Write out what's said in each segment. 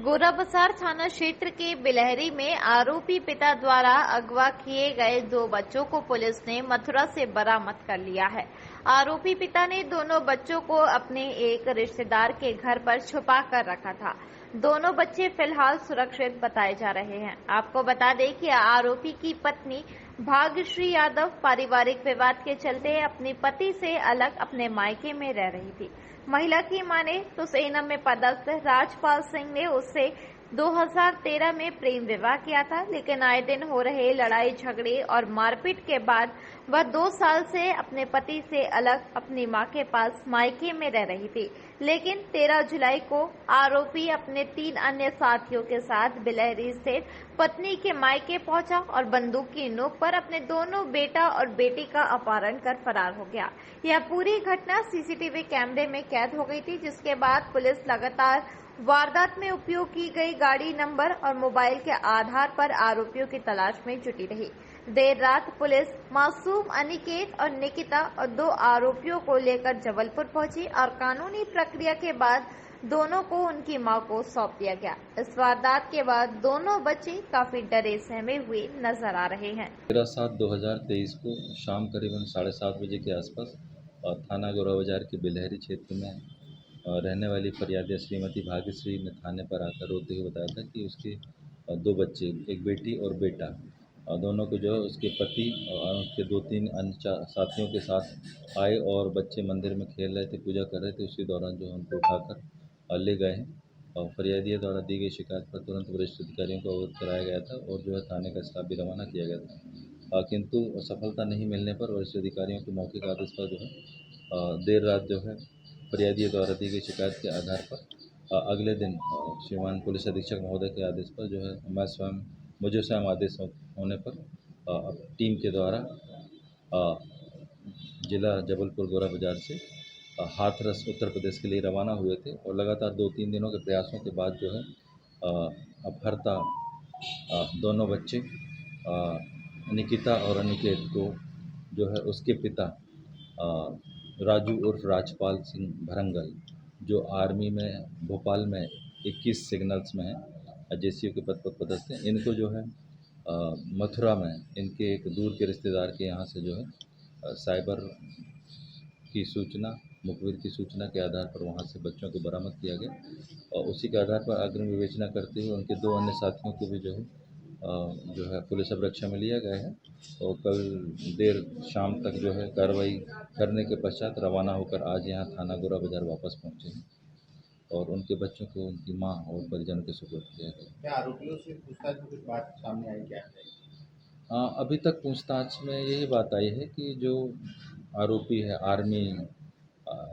गोराबसार थाना क्षेत्र के बिलहरी में आरोपी पिता द्वारा अगवा किए गए 2 बच्चों को पुलिस ने मथुरा से बरामद कर लिया है। आरोपी पिता ने दोनों बच्चों को अपने एक रिश्तेदार के घर पर छुपा कर रखा था। दोनों बच्चे फिलहाल सुरक्षित बताए जा रहे हैं। आपको बता दें कि आरोपी की पत्नी भाग्यश्री यादव पारिवारिक विवाद के चलते अपने पति से अलग अपने मायके में रह रही थी। महिला की माने तो सेना में पदस्थ राजपाल सिंह ने उससे 2013 में प्रेम विवाह किया था, लेकिन आए दिन हो रहे लड़ाई झगड़े और मारपीट के बाद वह 2 साल से अपने पति से अलग अपनी मां के पास मायके में रह रही थी। लेकिन 13 जुलाई को आरोपी अपने 3 अन्य साथियों के साथ बिलहरी स्थित पत्नी के मायके पहुंचा और बंदूक की नोक पर अपने दोनों बेटा और बेटी का अपहरण कर फरार हो गया। यह पूरी घटना सीसीटीवी कैमरे में कैद हो गई थी, जिसके बाद पुलिस लगातार वारदात में उपयोग की गई गाड़ी नंबर और मोबाइल के आधार पर आरोपियों की तलाश में जुटी रही। देर रात पुलिस मासूम अनिकेत और निकिता और 2 आरोपियों को लेकर जबलपुर पहुंची और कानूनी प्रक्रिया के बाद दोनों को उनकी मां को सौंप दिया गया। इस वारदात के बाद दोनों बच्चे काफी डरे सहमे हुए नजर आ रहे हैं। 13/7/2023 को शाम करीबन 7:30 बजे के आसपास थाना गोराबाजार के बिलहरी क्षेत्र में रहने वाली फरियादी श्रीमती भाग्यश्री ने थाने पर आकर रोते हुए बताया था कि उसके 2 बच्चे, एक बेटी और बेटा, दोनों को जो है उसके पति और उसके 2-3 अन्य साथियों के साथ आए और बच्चे मंदिर में खेल रहे थे, पूजा कर रहे थे। उसी दौरान जो उनको उठाकर ले गए हैं और फरियादिया द्वारा दी गई शिकायत पर तुरंत वरिष्ठ अधिकारियों को अवगत कराया गया था और जो है थाने का स्टाफ भी रवाना किया गया था। किंतु सफलता नहीं मिलने पर वरिष्ठ अधिकारियों के मौखिक आदेश पर जो है देर रात जो है फरियादी द्वारा दी गई शिकायत के आधार पर अगले दिन श्रीमान पुलिस अधीक्षक महोदय के आदेश पर जो है मुझे स्वयं आदेश होने पर टीम के द्वारा जिला जबलपुर गोरा बाजार से हाथरस उत्तर प्रदेश के लिए रवाना हुए थे और लगातार 2-3 दिनों के प्रयासों के बाद जो है अपहर्ता दोनों बच्चे निकिता और अनिकेत को जो है उसके पिता राजू उर्फ राजपाल सिंह भरंगल, जो आर्मी में भोपाल में 21 सिग्नल्स में है, जेसीओ के पद पर पदस्थ हैं। इनको जो है मथुरा में इनके एक दूर के रिश्तेदार के यहाँ से जो है साइबर की सूचना, मुखबिर की सूचना के आधार पर वहाँ से बच्चों को बरामद किया गया और उसी के आधार पर अग्रिम विवेचना करते हुए उनके 2 अन्य साथियों को भी जो है पुलिस अभिरक्षा में लिया गया है और कल देर शाम तक जो है कार्रवाई करने के पश्चात रवाना होकर आज यहाँ थाना गोरा बाजार वापस पहुँचे हैं और उनके बच्चों को उनकी मां और परिजनों के सुपुर्द किया गया। क्या आरोपियों से पूछताछ में कुछ बात सामने आई क्या? अभी तक पूछताछ में यही बात आई है कि जो आरोपी है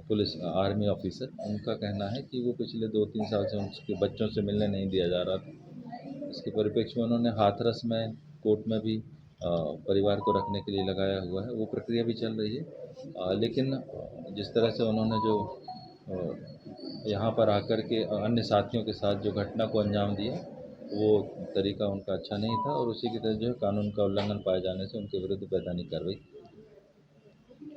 पुलिस आर्मी ऑफिसर, उनका कहना है कि वो पिछले 2-3 साल से उनके बच्चों से मिलने नहीं दिया जा रहा था। इसके परिप्रेक्ष्य में उन्होंने हाथरस में कोर्ट में भी परिवार को रखने के लिए लगाया हुआ है, वो प्रक्रिया भी चल रही है। लेकिन जिस तरह से उन्होंने जो यहाँ पर आकर के अन्य साथियों के साथ जो घटना को अंजाम दिया, वो तरीका उनका अच्छा नहीं था और उसी की तरह जो है कानून का उल्लंघन पाए जाने से उनके विरुद्ध वैधानिक कार्रवाई।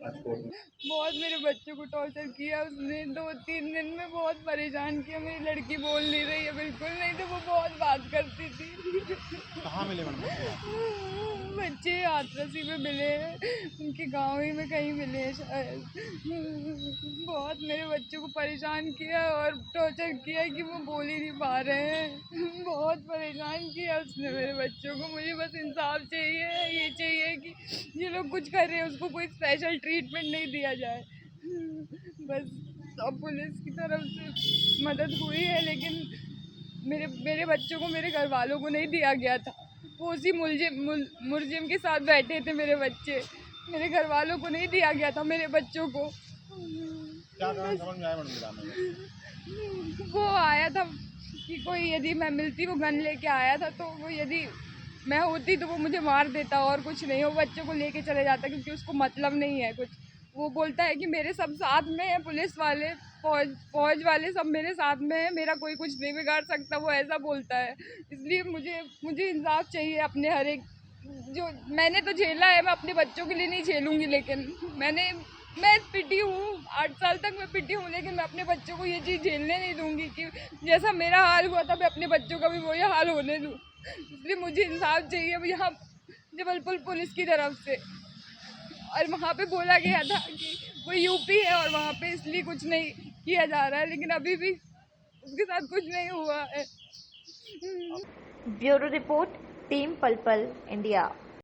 बहुत मेरे बच्चों को टॉर्चर किया उसने, 2-3 दिन में बहुत परेशान किया। मेरी लड़की बोल नहीं रही है बिल्कुल, नहीं तो वो बहुत बात करती थी। कहाँ मिले मैडम बच्चे हाथरसी में मिले हैं, उनके गाँव ही में कहीं मिले हैं शायद। बहुत मेरे बच्चों को परेशान किया और टॉर्चर किया कि वो बोल ही नहीं पा रहे हैं। बहुत परेशान किया उसने मेरे बच्चों को। मुझे बस इंसाफ चाहिए, ये चाहिए कि ये लोग कुछ कर रहे हैं उसको कोई स्पेशल ट्रीटमेंट नहीं दिया जाए। बस अब पुलिस की तरफ से मदद हुई है, लेकिन मेरे बच्चों को मेरे घर वालों को नहीं दिया गया था। वो उसी मुलजिम के साथ बैठे थे मेरे बच्चे, मेरे घर वालों को नहीं दिया गया था मेरे बच्चों को। क्या समझ में आया मैडम? वो आया था कि कोई यदि मैं मिलती, वो गन लेके आया था, तो वो यदि मैं होती तो वो मुझे मार देता और कुछ नहीं, वो बच्चों को लेके चले जाता क्योंकि उसको मतलब नहीं है कुछ। वो बोलता है कि मेरे सब साथ में है, पुलिस वाले फौज वाले सब मेरे साथ में है, मेरा कोई कुछ नहीं बिगाड़ सकता, वो ऐसा बोलता है। इसलिए मुझे इंसाफ चाहिए अपने हर एक, जो मैंने तो झेला है, मैं अपने बच्चों के लिए नहीं झेलूँगी, लेकिन मैंने मैं पिटी हूँ, 8 साल तक मैं पिटी हूँ, लेकिन मैं अपने बच्चों को ये चीज़ झेलने नहीं दूंगी कि जैसा मेरा हाल हुआ था मैं अपने बच्चों का भी वही हाल होने दूँ। इसलिए मुझे इंसाफ चाहिए अब यहाँ जबलपुर पुलिस की तरफ से। और वहाँ पे बोला गया था कि वो यूपी है और वहाँ पे इसलिए कुछ नहीं किया जा रहा है, लेकिन अभी भी उसके साथ कुछ नहीं हुआ है। ब्यूरो रिपोर्ट, टीम पल पल इंडिया।